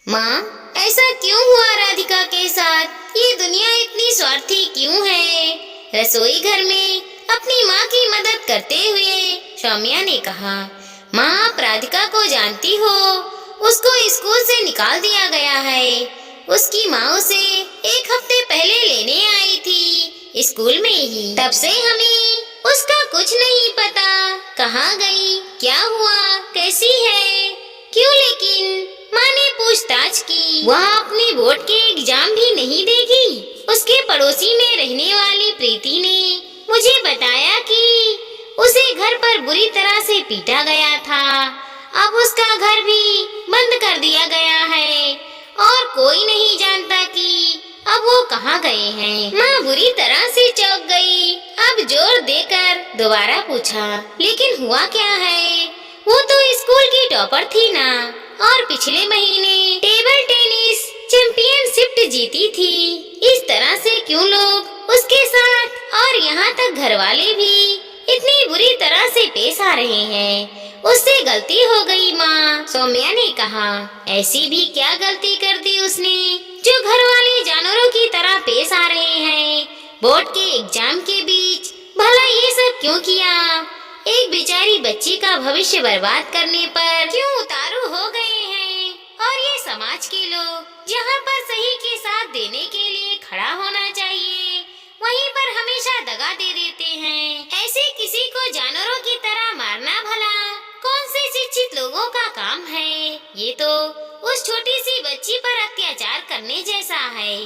माँ, ऐसा क्यों हुआ राधिका के साथ? ये दुनिया इतनी स्वार्थी क्यों है? रसोई घर में अपनी माँ की मदद करते हुए सौम्या ने कहा। माँ, आप राधिका को जानती हो? उसको स्कूल से निकाल दिया गया है। उसकी माँ उसे एक हफ्ते पहले लेने आई थी, स्कूल में ही। तब से हमें उसका कुछ नहीं पता। कहाँ गई, क्या हुआ, कैसी है, क्यों? लेकिन माँ ने पूछताछ की। वह अपने बोर्ड के एग्जाम भी नहीं देगी। उसके पड़ोसी में रहने वाली प्रीति ने मुझे बताया कि उसे घर पर बुरी तरह से पीटा गया था। अब उसका घर भी बंद कर दिया गया है और कोई नहीं जानता कि अब वो कहाँ गए हैं। माँ बुरी तरह से चौंक गई। अब जोर देकर दोबारा पूछा, लेकिन हुआ क्या है? वो तो स्कूल की टॉपर थी ना, और पिछले महीने टेबल टेनिस चैंपियनशिप जीती थी। इस तरह से क्यों लोग उसके साथ और यहाँ तक घर वाले भी इतनी बुरी तरह से पेश आ रहे हैं? उससे गलती हो गई माँ, सौम्या ने कहा। ऐसी भी क्या गलती कर दी उसने जो घर वाले जानवरों की तरह पेश आ रहे हैं? बोर्ड के एग्जाम के बीच भला ये सब क्यों किया? एक बेचारी बच्ची का भविष्य बर्बाद करने पर क्यों उतारू हो गए हैं? और ये समाज के लोग जहाँ पर सही के साथ देने के लिए खड़ा होना चाहिए, वहीं पर हमेशा दगा दे देते हैं। ऐसे किसी को जानवरों की तरह मारना भला कौन से शिक्षित लोगों का काम है? ये तो उस छोटी सी बच्ची पर अत्याचार करने जैसा है।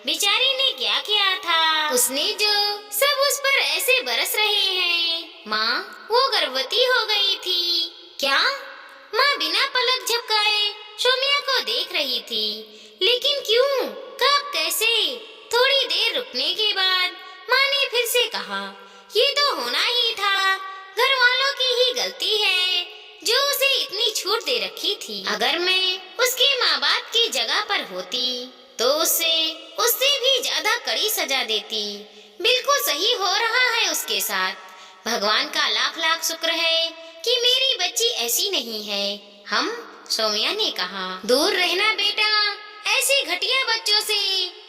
बेचारी ने क्या किया था? उसने जो सब उस पर ऐसे बरस रहे हैं। माँ, वो गर्भवती हो गई थी। क्या? माँ बिना पलक झपकाए सौम्या को देख रही थी। लेकिन क्यों, कब, कैसे? थोड़ी देर रुकने के बाद माँ ने फिर से कहा, ये तो होना ही था। घर वालों की ही गलती है जो उसे इतनी छूट दे रखी थी। अगर मैं उसके माँ बाप की जगह पर होती तो उससे उससे भी ज्यादा कड़ी सजा देती। बिल्कुल सही हो रहा है उसके साथ। भगवान का लाख लाख शुक्र है कि मेरी बच्ची ऐसी नहीं है। हम, सौम्या ने कहा। दूर रहना बेटा, ऐसे घटिया बच्चों से।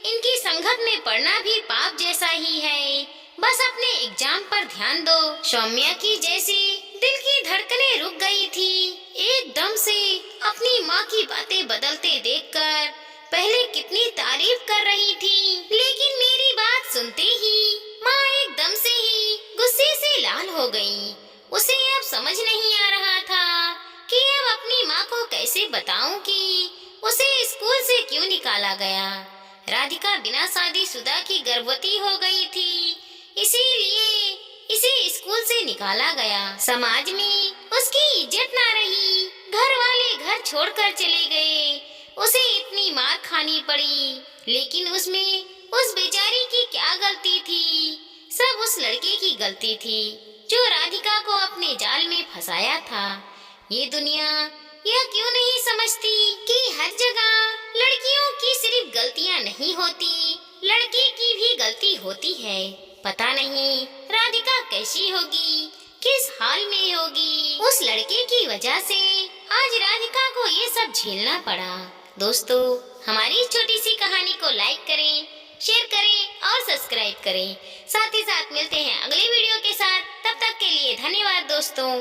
इनकी संगत में पड़ना भी पाप जैसा ही है। बस अपने एग्जाम पर ध्यान दो। सौम्या की जैसी दिल की धड़कनें रुक गई थी एकदम से। अपनी माँ की बातें बदलते देखकर पहले कितनी तारीफ कर रही थी, लेकिन मेरी बात सुनते ही माँ एकदम से ही गुस्से से लाल हो गई। उसे अब समझ नहीं आ रहा था कि अब अपनी माँ को कैसे बताऊं कि उसे स्कूल से क्यों निकाला गया। राधिका बिना शादीशुदा की गर्भवती हो गई थी, इसीलिए इसे स्कूल से निकाला गया। समाज में उसकी इज्जत ना रही, घर वाले घर छोड़कर चले गए, उसे इतनी मार खानी पड़ी। लेकिन उसमें उस बेचारी की क्या गलती थी? सब उस लड़के की गलती थी जो राधिका को अपने जाल में फंसाया था। ये दुनिया यह क्यों नहीं समझती कि हर जगह लड़कियों की सिर्फ गलतियां नहीं होती, लड़के की भी गलती होती है। पता नहीं राधिका कैसी होगी, किस हाल में होगी। उस लड़के की वजह से आज राधिका को ये सब झेलना पड़ा। दोस्तों, हमारी छोटी सी कहानी को लाइक करें, शेयर करें और सब्सक्राइब करें। साथ ही साथ मिलते हैं अगले वीडियो के साथ। तब तक के लिए धन्यवाद दोस्तों।